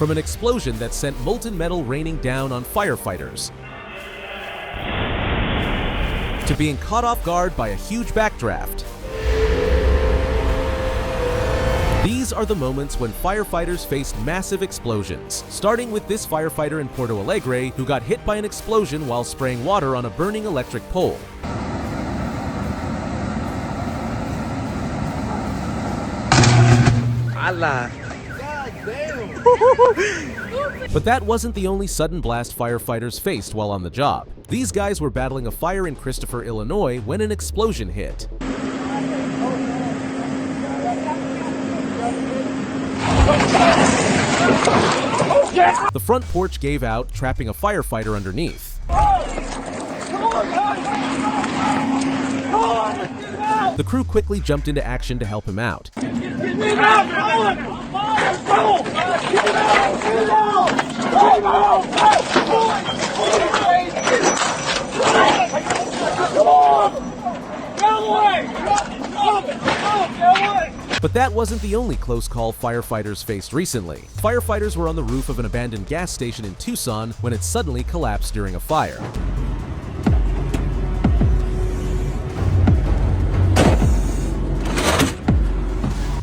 from an explosion that sent molten metal raining down on firefighters, to being caught off guard by a huge backdraft. These are the moments when firefighters faced massive explosions, starting with this firefighter in Porto Alegre who got hit by an explosion while spraying water on a burning electric pole. But that wasn't the only sudden blast firefighters faced while on the job. These guys were battling a fire in Christopher, Illinois when an explosion hit. The front porch gave out, trapping a firefighter underneath. The crew quickly jumped into action to help him out. But that wasn't the only close call firefighters faced recently. Firefighters were on the roof of an abandoned gas station in Tucson when it suddenly collapsed during a fire.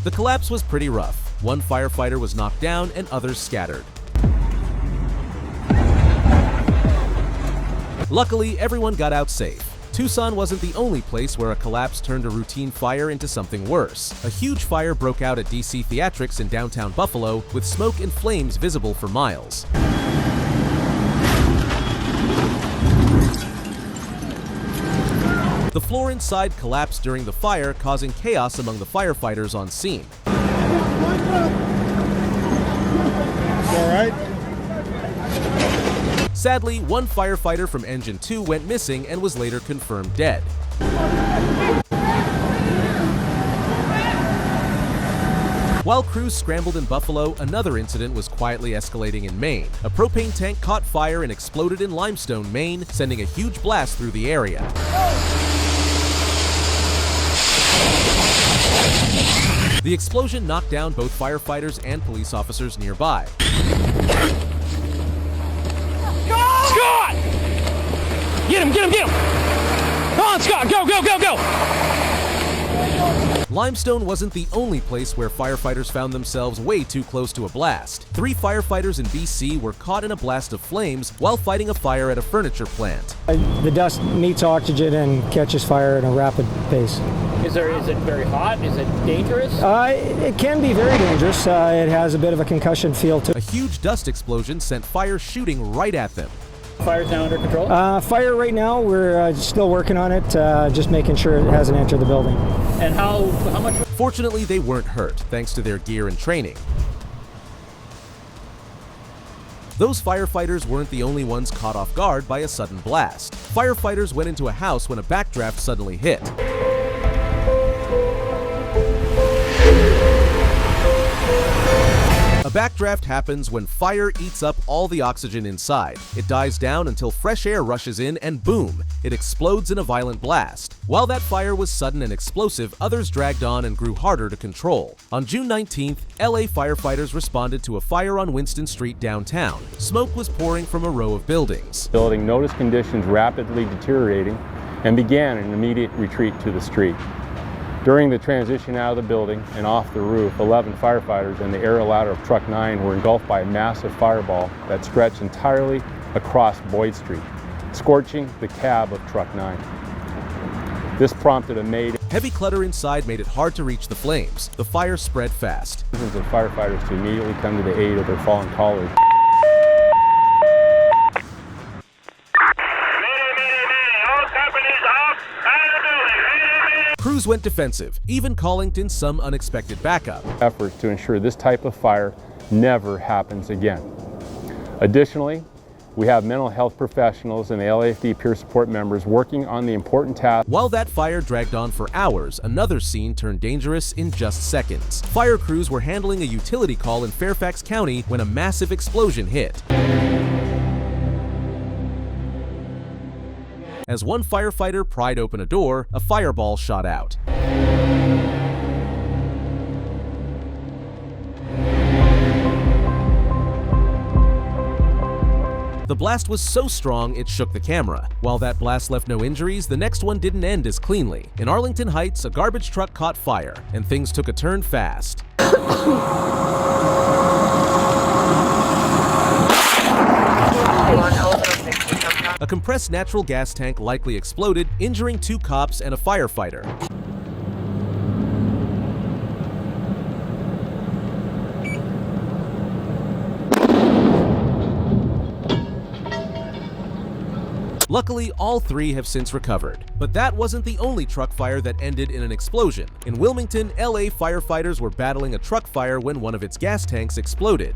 The collapse was pretty rough. One firefighter was knocked down and others scattered. Luckily, everyone got out safe. Tucson wasn't the only place where a collapse turned a routine fire into something worse. A huge fire broke out at DC Theatrics in downtown Buffalo, with smoke and flames visible for miles. The floor inside collapsed during the fire, causing chaos among the firefighters on scene. All right. Sadly, one firefighter from Engine 2 went missing and was later confirmed dead. While crews scrambled in Buffalo, another incident was quietly escalating in Maine. A propane tank caught fire and exploded in Limestone, Maine, sending a huge blast through the area. The explosion knocked down both firefighters and police officers nearby. Scott! Get him, get him, get him! Come on, Scott, go, go, go, go! Limestone wasn't the only place where firefighters found themselves way too close to a blast. 3 firefighters in BC were caught in a blast of flames while fighting a fire at a furniture plant. The dust meets oxygen and catches fire at a rapid pace. Is it very hot? Is it dangerous? It can be very dangerous. It has a bit of a concussion feel to it. A huge dust explosion sent fire shooting right at them. Fire's now under control? Fire right now, we're still working on it, just making sure it hasn't entered the building. And how much? Fortunately, they weren't hurt, thanks to their gear and training. Those firefighters weren't the only ones caught off guard by a sudden blast. Firefighters went into a house when a backdraft suddenly hit. A backdraft happens when fire eats up all the oxygen inside. It dies down until fresh air rushes in and boom, it explodes in a violent blast. While that fire was sudden and explosive, others dragged on and grew harder to control. On June 19th, LA firefighters responded to a fire on Winston Street downtown. Smoke was pouring from a row of buildings. The building noticed conditions rapidly deteriorating and began an immediate retreat to the street. During the transition out of the building and off the roof, 11 firefighters and the aerial ladder of Truck 9 were engulfed by a massive fireball that stretched entirely across Boyd Street, scorching the cab of Truck 9. This prompted a mayday. Heavy clutter inside made it hard to reach the flames. The fire spread fast. Dozens of firefighters to immediately come to the aid of their fallen colleagues. Crews went defensive, even calling in some unexpected backup. Efforts to ensure this type of fire never happens again. Additionally, we have mental health professionals and the LAFD peer support members working on the important task. While that fire dragged on for hours, another scene turned dangerous in just seconds. Fire crews were handling a utility call in Fairfax County when a massive explosion hit. As one firefighter pried open a door, a fireball shot out. The blast was so strong it shook the camera. While that blast left no injuries, the next one didn't end as cleanly. In Arlington Heights, a garbage truck caught fire, and things took a turn fast. A compressed natural gas tank likely exploded, injuring 2 cops and a firefighter. Luckily, all 3 have since recovered. But that wasn't the only truck fire that ended in an explosion. In Wilmington, LA, firefighters were battling a truck fire when one of its gas tanks exploded.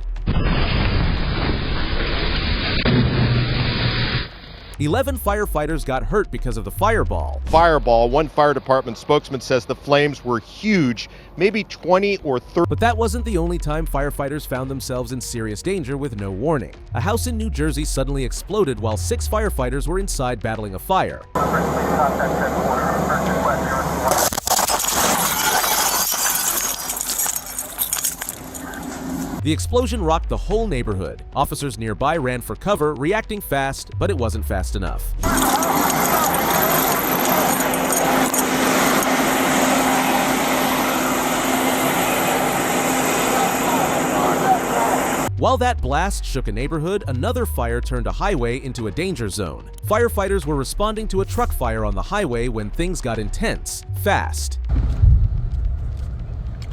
11 firefighters got hurt because of the fireball. Fireball, one fire department spokesman says the flames were huge, maybe 20 or 30. But that wasn't the only time firefighters found themselves in serious danger with no warning. A house in New Jersey suddenly exploded while 6 firefighters were inside battling a fire. The explosion rocked the whole neighborhood. Officers nearby ran for cover, reacting fast, but it wasn't fast enough. While that blast shook a neighborhood, another fire turned a highway into a danger zone. Firefighters were responding to a truck fire on the highway when things got intense, fast.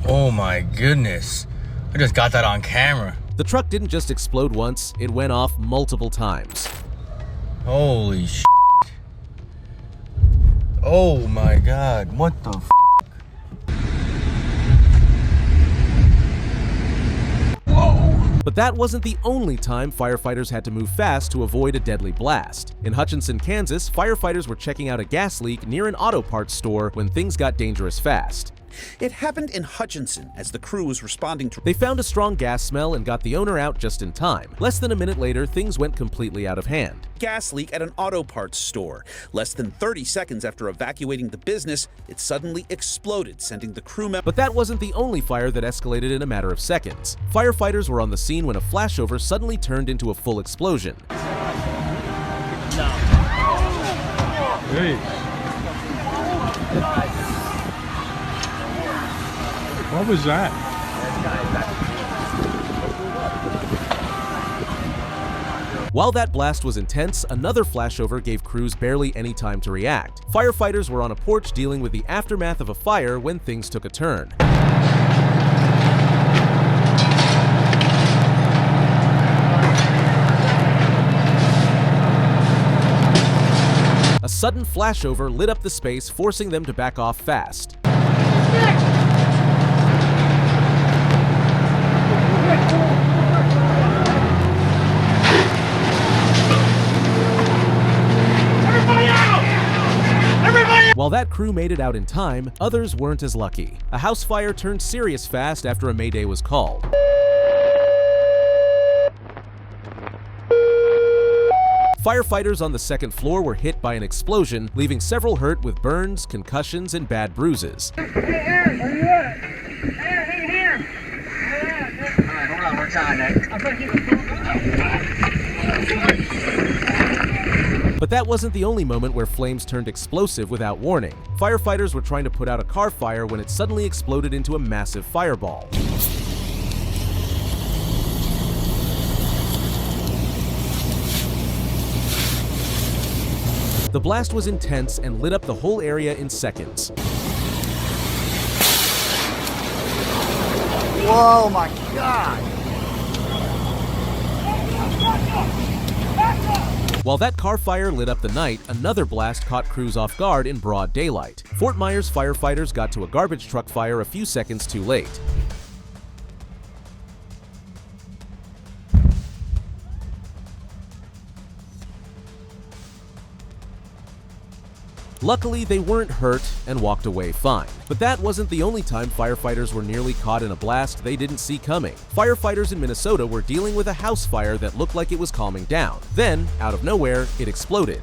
Oh my goodness. I just got that on camera. The truck didn't just explode once, it went off multiple times. Holy shit. Oh my god, what the f? But that wasn't the only time firefighters had to move fast to avoid a deadly blast. In Hutchinson, Kansas, firefighters were checking out a gas leak near an auto parts store when things got dangerous fast. It happened in Hutchinson as the crew was responding to... They found a strong gas smell and got the owner out just in time. Less than a minute later, things went completely out of hand. Gas leak at an auto parts store. Less than 30 seconds after evacuating the business, it suddenly exploded, sending the crew members... But that wasn't the only fire that escalated in a matter of seconds. Firefighters were on the scene when a flashover suddenly turned into a full explosion. Hey. What was that? While that blast was intense, another flashover gave crews barely any time to react. Firefighters were on a porch dealing with the aftermath of a fire when things took a turn. A sudden flashover lit up the space, forcing them to back off fast. While that crew made it out in time, others weren't as lucky. A house fire turned serious fast after a mayday was called. Firefighters on the second floor were hit by an explosion, leaving several hurt with burns, concussions, and bad bruises. Hey, Aaron, where you at? Aaron, hang here. All right, hold on, we're trying that. I'm trying to keep But that wasn't the only moment where flames turned explosive without warning. Firefighters were trying to put out a car fire when it suddenly exploded into a massive fireball. The blast was intense and lit up the whole area in seconds. Whoa, my God! While that car fire lit up the night, another blast caught crews off guard in broad daylight. Fort Myers firefighters got to a garbage truck fire a few seconds too late. Luckily, they weren't hurt and walked away fine. But that wasn't the only time firefighters were nearly caught in a blast they didn't see coming. Firefighters in Minnesota were dealing with a house fire that looked like it was calming down. Then, out of nowhere, it exploded.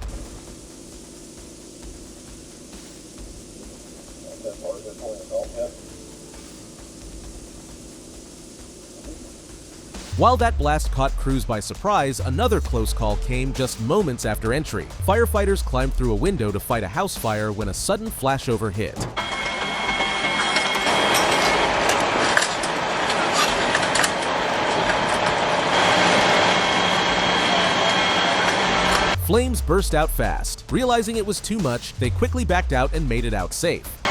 While that blast caught crews by surprise, another close call came just moments after entry. Firefighters climbed through a window to fight a house fire when a sudden flashover hit. Flames burst out fast. Realizing it was too much, they quickly backed out and made it out safe.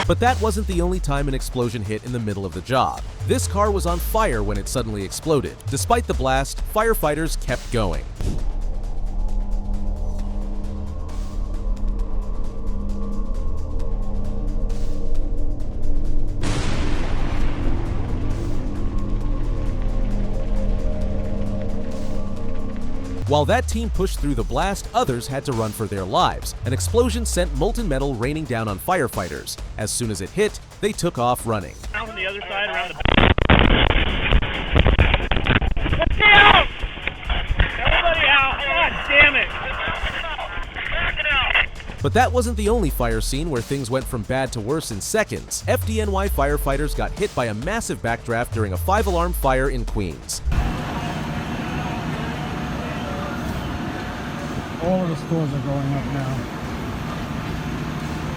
But that wasn't the only time an explosion hit in the middle of the job. This car was on fire when it suddenly exploded. Despite the blast, firefighters kept going. While that team pushed through the blast, others had to run for their lives. An explosion sent molten metal raining down on firefighters. As soon as it hit, they took off running. Down from the other side around the back. Get down! Everybody out! God damn it! Back it out! But that wasn't the only fire scene where things went from bad to worse in seconds. FDNY firefighters got hit by a massive backdraft during a 5-alarm fire in Queens. All of the stores are going up now.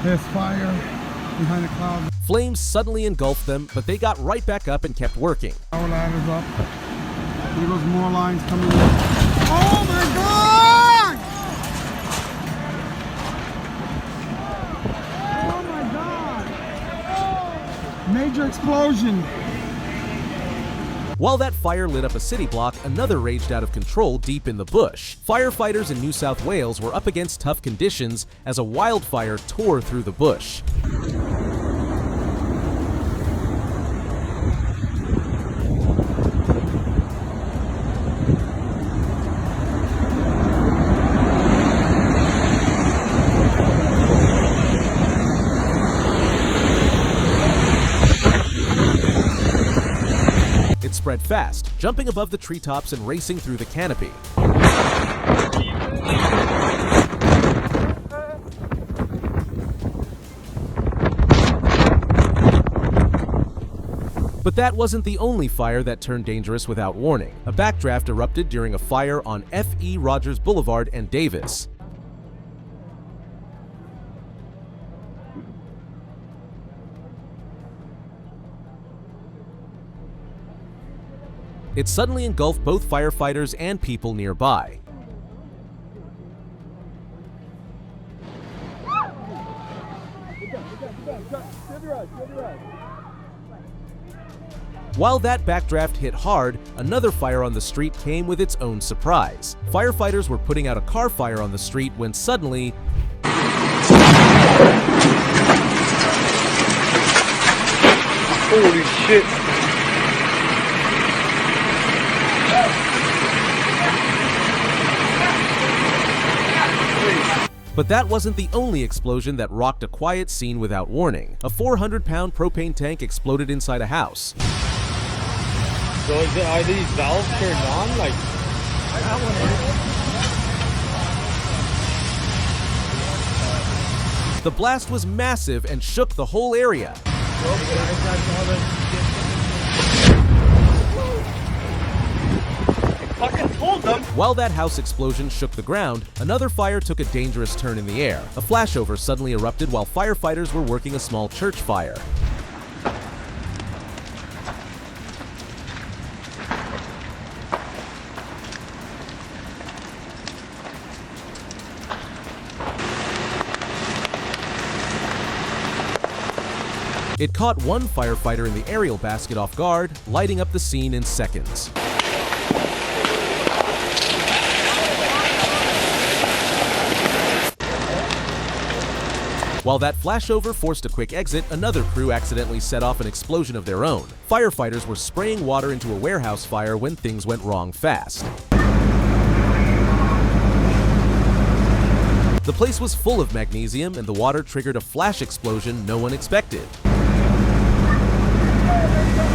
There's fire behind the clouds. Flames suddenly engulfed them, but they got right back up and kept working. Power ladder's up. There goes more lines coming in. Oh my God! Oh my God! Major explosion. While that fire lit up a city block, another raged out of control deep in the bush. Firefighters in New South Wales were up against tough conditions as a wildfire tore through the bush. It spread fast, jumping above the treetops and racing through the canopy. But that wasn't the only fire that turned dangerous without warning. A backdraft erupted during a fire on F.E. Rogers Boulevard and Davis. It suddenly engulfed both firefighters and people nearby. While that backdraft hit hard, another fire on the street came with its own surprise. Firefighters were putting out a car fire on the street when suddenly Holy shit. But that wasn't the only explosion that rocked a quiet scene without warning. A 400-pound propane tank exploded inside a house. So are these valves turned on? Like, The blast was massive and shook the whole area. Fucking told them! While that house explosion shook the ground, another fire took a dangerous turn in the air. A flashover suddenly erupted while firefighters were working a small church fire. It caught one firefighter in the aerial basket off guard, lighting up the scene in seconds. While that flashover forced a quick exit, another crew accidentally set off an explosion of their own. Firefighters were spraying water into a warehouse fire when things went wrong fast. The place was full of magnesium, and the water triggered a flash explosion no one expected. Go!